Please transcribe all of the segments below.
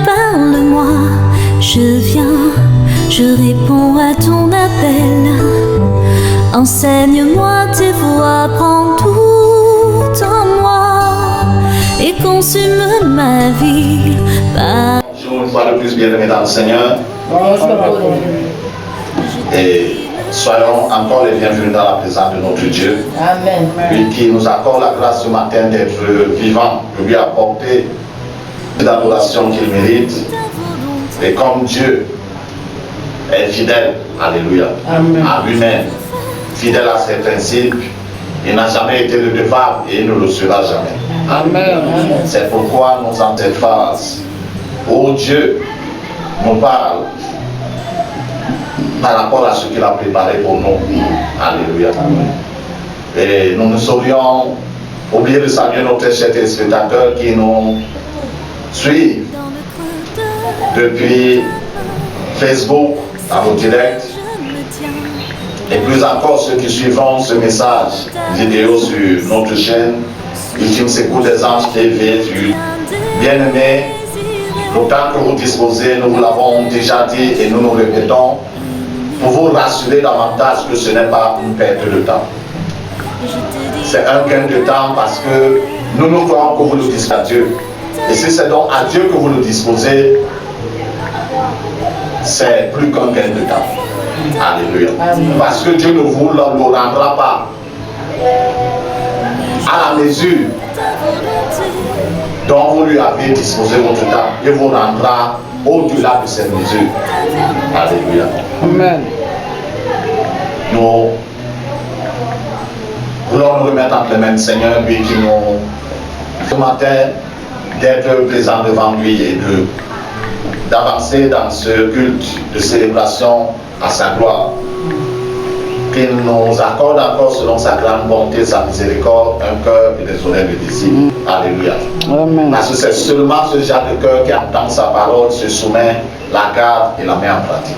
parle-moi, je viens, je réponds à ton appel. Enseigne-moi tes voies, prends tout en moi et consume ma vie. Une fois de plus, bienvenue dans le Seigneur. Et soyons encore les bienvenus dans la présence de notre Dieu. Amen. Lui qui nous accorde la grâce ce matin d'être vivant, de lui apporter l'adoration qu'il mérite. Et comme Dieu est fidèle, alléluia, à lui-même, fidèle à ses principes, il n'a jamais été redevable et il ne le sera jamais. Amen. C'est pourquoi nous en cette phase, ô Dieu nous parle par rapport à ce qu'il a préparé pour nous. Alléluia. Et nous ne saurions oublier de saluer notre chers téléspectateurs qui nous suivent depuis Facebook, dans nos directs, et plus encore ceux qui suivront ce message vidéo sur notre chaîne Ultime Secours des Anges TV. Bien-aimés, le temps que vous disposez, nous vous l'avons déjà dit et nous nous répétons, pour vous rassurer davantage que ce n'est pas une perte de temps. C'est un gain de temps parce que nous croyons que vous le dites à Dieu. Et si c'est donc à Dieu que vous le disposez, c'est plus qu'un gain de temps. Alléluia. Parce que Dieu ne vous le rendra pas à la mesure dont vous lui avez disposé votre temps. Il vous rendra au-delà de cette mesure. Alléluia. Amen. Nous voulons nous remettre entre les mains du Seigneur, lui qui nous, ce matin, d'être présent devant lui et d'avancer dans ce culte de célébration à sa gloire. Qu'il nous accorde encore selon sa grande bonté, sa miséricorde, un cœur et des oreilles de disciples. Alléluia. Amen. Parce que c'est seulement ce genre de cœur qui entend sa parole, se soumet, la garde et la met en pratique.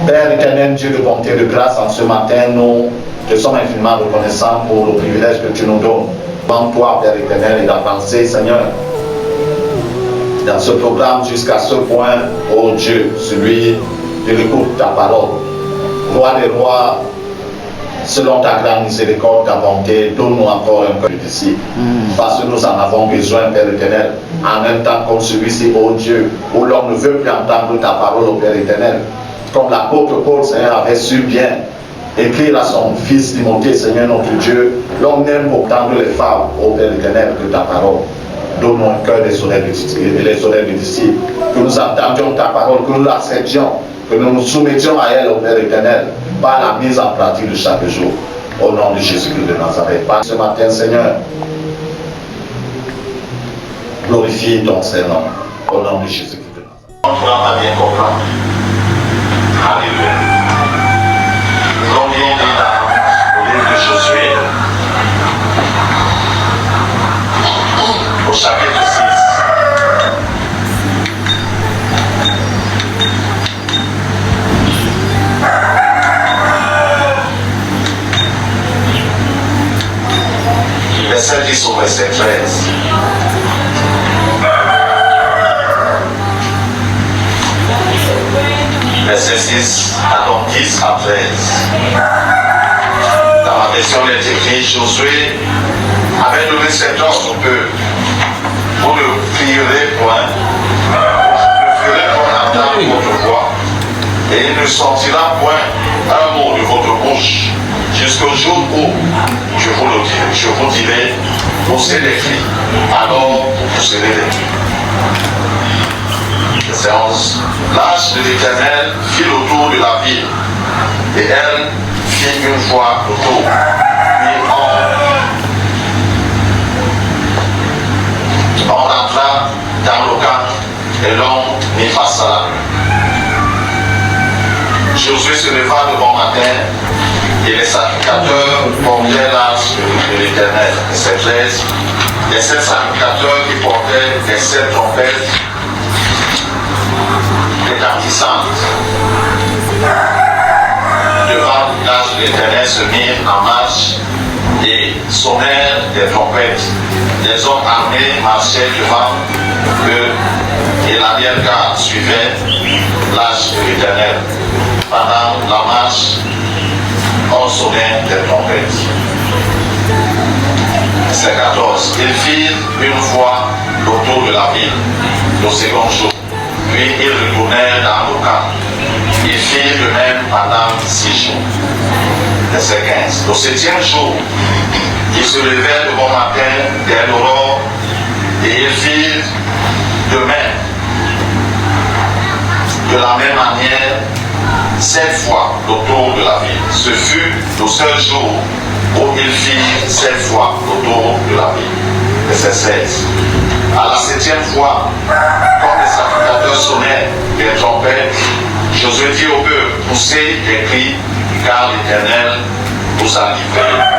Père éternel, Dieu de bonté et de grâce, en ce matin, nous te sommes infiniment reconnaissants pour le privilège que tu nous donnes devant toi, Père éternel, et d'avancer, Seigneur, dans ce programme jusqu'à ce point, ô Dieu, celui de l'écoute de ta parole. Roi des rois, selon ta grande miséricorde, ta bonté, donne-nous encore un cœur de disciple. Parce que nous en avons besoin, Père éternel, en un temps comme celui-ci, ô Dieu, où l'homme ne veut plus entendre ta parole, ô Père éternel. Comme l'apôtre Paul, Seigneur, avait su bien écrire à son fils Timothée, Seigneur notre Dieu, l'homme n'aime autant les fables, ô Père éternel, que ta parole. Donne-nous un cœur des oreilles de disciples, que nous entendions ta parole, que nous l'acceptions, que nous nous soumettions à elle, au Père éternel, par la mise en pratique de chaque jour. Au nom de Jésus-Christ de Nazareth. Par ce matin, Seigneur, glorifie ton Seigneur. Au nom de Jésus-Christ de Nazareth. On va bien comprendre. Alléluia. Nous allons bien lire au livre de Josué, au chapitre 6. Verset 10 au verset 13. Verset 6, pardon, 10 à 13. Dans la version il est écrit, Josué avait donné cet ordre que vous ne crierez point, vous ne ferez point entendre votre voix, et il ne sortira point un mot de votre bouche, jusqu'au jour où je vous dirai, poussez les cris, alors vous pousserez les cris. Verset 11. L'âge de l'Éternel fit le tour de la ville, et elle fit une fois le tour. Puis on rentra dans le camp, et l'homme mit face à la rue. Josué se leva de bon matin, et les sacrificateurs portaient l'âge de l'Éternel. Verset 13. Les 7 sacrificateurs qui portaient les 7 trompettes retentissantes devant l'âge de l'Éternel se mirent en marche et sonnèrent des trompettes. Les hommes armés marchaient devant eux et l'arrière garde suivaient l'âge de l'Éternel pendant la marche au sommet des trompettes. Verset 14. Ils firent une fois autour de la ville le second jour, puis ils retournèrent dans le camp. Ils firent de même pendant 6 jours. Verset 15. Le 7e jour, ils se levèrent le bon matin dès l'aurore et ils firent de même. De la même manière, 7 fois autour de la ville. Ce fut le seul jour où ils firent 7 fois autour de la ville. Verset 16. À la 7e fois, quand les sacrificateurs sonnaient des trompettes, Josué dit au peuple, poussez des cris, car l'Éternel vous a livré la vie.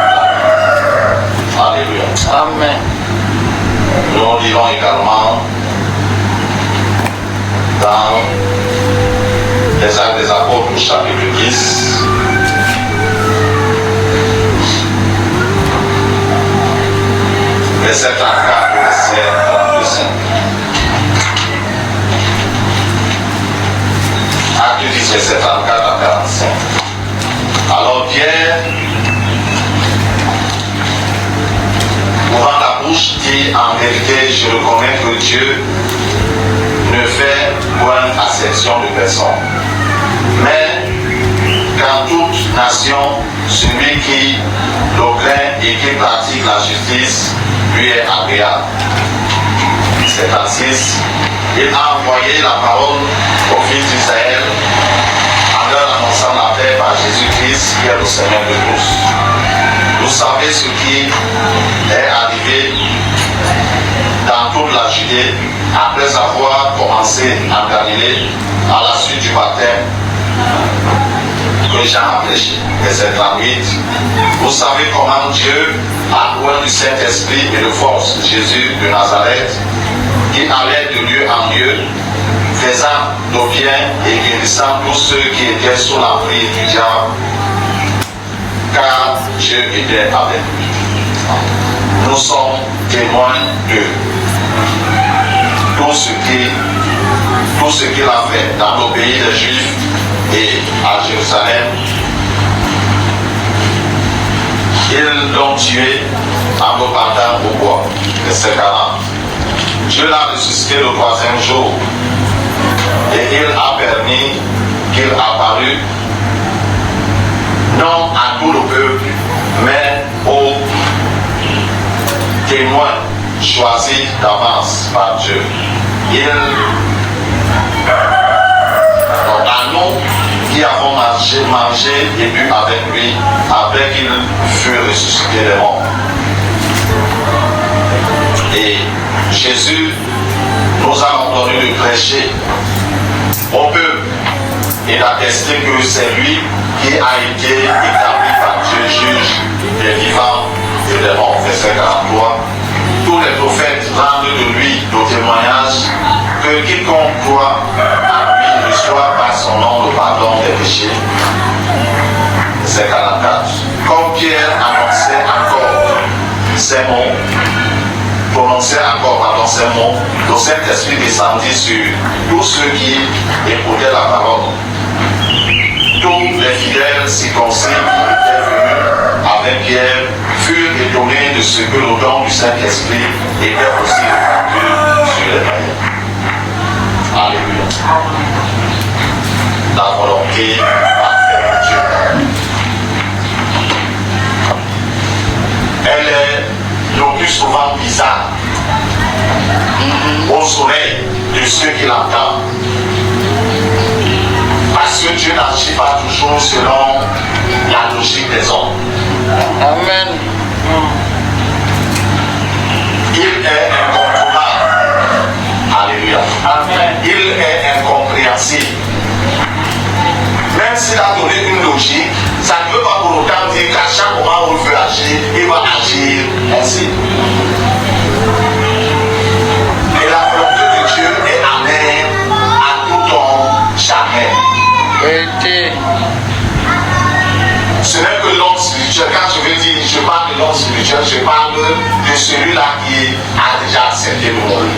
Alléluia. Amen. Nous lisons également dans les Actes des Apôtres, chapitre 10. Verset 34, verset 35. Acte 10, verset 34 à 45. Alors Pierre, ouvrant la bouche, dit en vérité, je reconnais que Dieu ne fait point acception de personne. Mais qu'en toute nation, celui qui le craint et qui pratique la justice lui est agréable. C'est Francis. Il a envoyé la parole aux fils d'Israël en leur annonçant la paix par Jésus-Christ qui est le Seigneur de tous. Vous savez ce qui est arrivé dans toute la Judée après avoir commencé en Galilée à la suite du baptême que Jean a prêché. Verset 38. Vous savez comment Dieu a oint du Saint-Esprit et de force Jésus de Nazareth, qui allait de lieu en lieu, faisant de bien et guérissant tous ceux qui étaient sous l'emprise du diable, car Dieu était avec lui. Nous sommes témoins de tout ce qu'il a fait dans le pays des Juifs et à Jérusalem. Ils l'ont tué en le pendant au bois. Verset 40. Dieu l'a ressuscité le 3e jour et il a permis qu'il apparût non à tout le peuple, mais aux témoins choisis d'avance par Dieu. À nous qui avons mangé et bu avec lui, après qu'il fut ressuscité des morts. Et Jésus nous a ordonné de prêcher au peuple et d'attester que c'est lui qui a été établi par Dieu, juge des vivants et des morts. Verset 43. Tous les prophètes rendent de lui le témoignage que quiconque croit à lui reçoit par son nom le pardon des péchés. Verset 44. Comme Pierre annonçait encore ces mots, prononçait encore ces mots, le Saint-Esprit descendit sur tous ceux qui écoutaient la parole. Tous les fidèles circoncis qui étaient venus avec Pierre furent étonnés de ce que le don du Saint-Esprit était aussi répandu sur les païens. Alléluia. La volonté parfaite de Dieu. Elle est le plus souvent bizarre au soleil de ceux qui l'entendent. Parce que Dieu n'agit pas toujours selon la logique des hommes. Amen. Il est incontournable. Alléluia. Amen. Il est incompréhensible. Même s'il a donné une logique, ça ne veut pas pour autant dire qu'à chaque moment où il veut agir, il va agir ainsi. Et la volonté de Dieu est amère à tout homme, jamais. Ce n'est que l'homme spirituel. Quand je veux dire, je parle de l'homme spirituel, je parle de celui-là qui a déjà accepté le monde.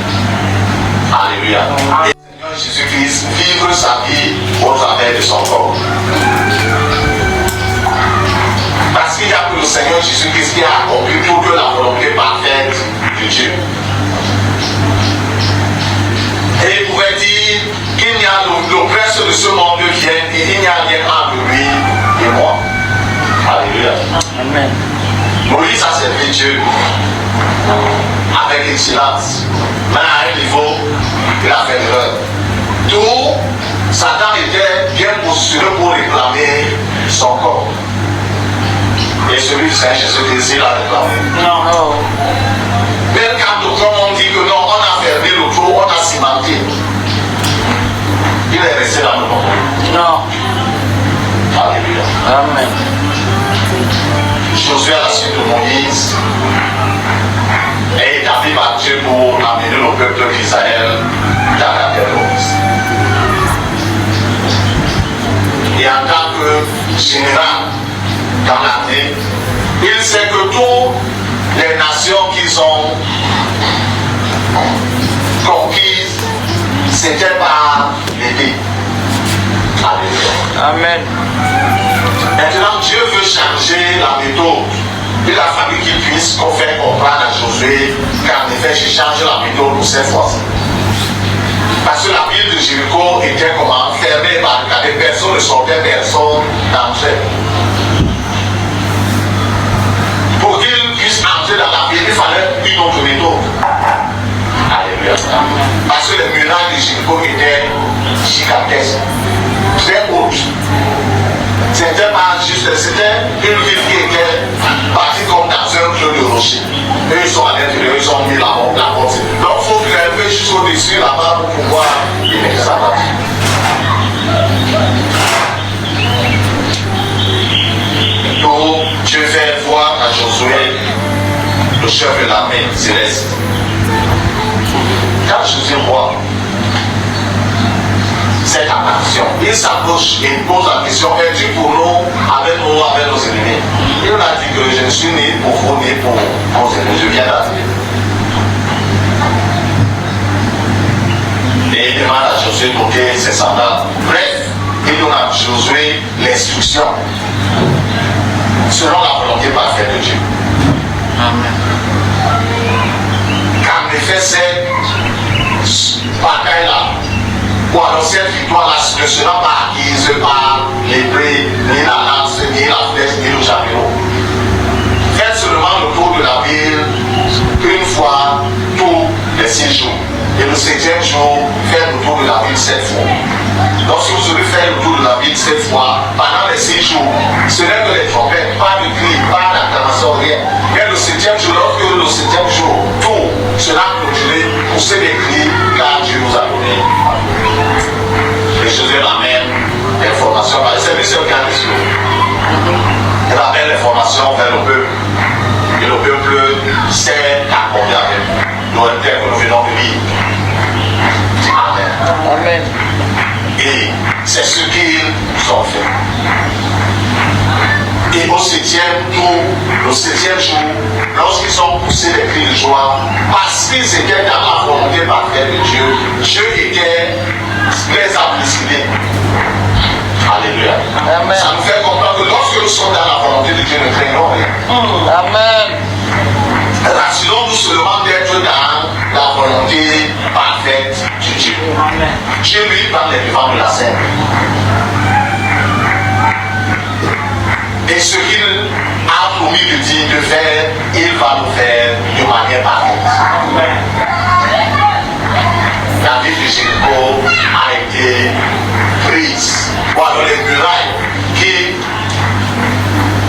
Alléluia. Jésus-Christ vivre sa vie au travers de son corps. Parce qu'il n'y a que le Seigneur Jésus-Christ qui a accompli toute la volonté parfaite de Dieu. Et il pouvait dire qu'il n'y a le prince de ce monde vient et il n'y a rien entre lui et moi. Alléluia. Amen. Moïse a servi Dieu avec excellence. Mais à un niveau, il a fait l'erreur. Tout Satan était bien positionné pour réclamer son corps. Et celui du Seigneur Jésus-Christ l'a réclamé. Non. Même quand on dit que non, on a fermé le trou, on a cimenté. Il est resté dans le monde. Non. Alléluia. Amen. Josué à la suite de Moïse est établi par Dieu pour amener le peuple d'Israël dans la terre promise. Et en tant que général dans l'armée, il sait que toutes les nations qu'ils ont conquises, c'était par l'épée. Alléluia. Amen. Maintenant, Dieu veut changer la méthode. Il a fallu qu'il puisse faire comprendre à Josué qu'en effet, je change la méthode pour cette fois-ci. Parce que la ville de Jéricho était comment fermée, barricadée, personne ne sortait, personne n'entrait. Pour qu'il puisse entrer dans la ville, il fallait une autre méthode. Alléluia. Parce que les murailles de Jéricho étaient gigantesques, très hautes. C'était pas juste, c'était une ville qui était partie comme dans un creux de rocher. Eux, ils sont à l'intérieur, ils ont mis la porte. Donc, il faut grimper jusqu'au-dessus là-bas pour pouvoir les examiner. Donc, Dieu fait voir à Josué, le chef de l'armée céleste. Quand Josué voit cette apparition, il s'approche et il pose la question, es-tu pour nous, avec nos ennemis? Il a dit que je ne suis ni pour vous, ni pour vos ennemis, je viens d'arriver. Et il demande à Josué de porter ses sandales. Bref, il donne à Josué l'instruction selon la volonté parfaite de Dieu. Amen. Qu'en effet, cette bataille-là, ou alors cette victoire-là ne sera pas acquise par l'épée, ni la lance, ni la flèche, ni le javelot. Faites seulement le tour de la ville une fois tous les 6 jours. Et le 7e jour, faites le tour de la ville 7 fois. Lorsque vous aurez fait le tour de la ville 7 fois, pendant les 6 jours, ce n'est que les trompettes, pas de cris, pas d'acclamation, rien. Mais le 7e jour, lorsque le 7e jour, tout sera clôturé, poussez les cris, car Dieu nous a donné. Et Jésus ramène l'information, c'est lui seul qui a des yeux. Il ramène l'information vers le peuple. Et le peuple sait à combien doit être que nous venons de lire. Amen. Amen. Et c'est ce qu'ils ont fait. Et au 7e tour, le 7e jour, lorsqu'ils ont poussé les cris de joie, parce qu'ils étaient dans la volonté parfaite de Dieu, Dieu était les a précédés. Alléluia. Amen. Ça nous fait comprendre que lorsque nous sommes dans la volonté de Dieu, nous ne craignons rien. Amen. Rassurons-nous seulement d'être dans la volonté parfaite de Dieu. Amen. Dieu lui parle les devants de la scène. Et ce qu'il a promis de dire, de faire, il va le faire de manière parfaite. Amen. La ville de Jéricho a été prise. Voilà les murailles qui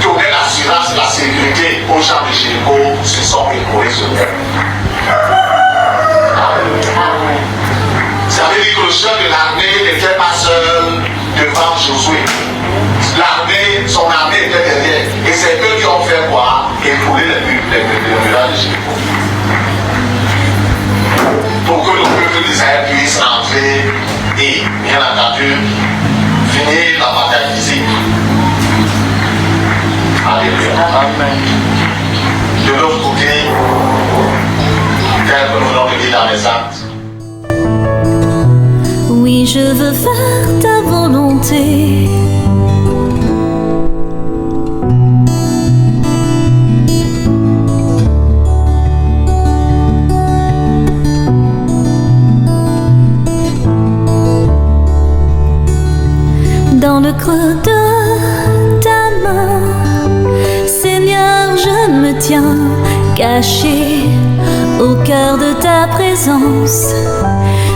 donnaient l'assurance de la sécurité aux gens de Jéricho se sont écroulées sur terre. Ça veut dire que le chef de l'armée n'était pas seul devant Josué. L'armée, son armée était derrière. Et c'est eux qui ont fait quoi? Écrouler les murailles de Jéricho. Pour que le peuple d'Israël puisse entrer et, bien entendu, finir la bataille physique. Alléluia. Amen. De l'autre côté, tel que nous venons de dire dans les actes. Oui. Oui, je veux faire ta volonté. Dans le creux de ta main, Seigneur, je me tiens caché au cœur de ta présence.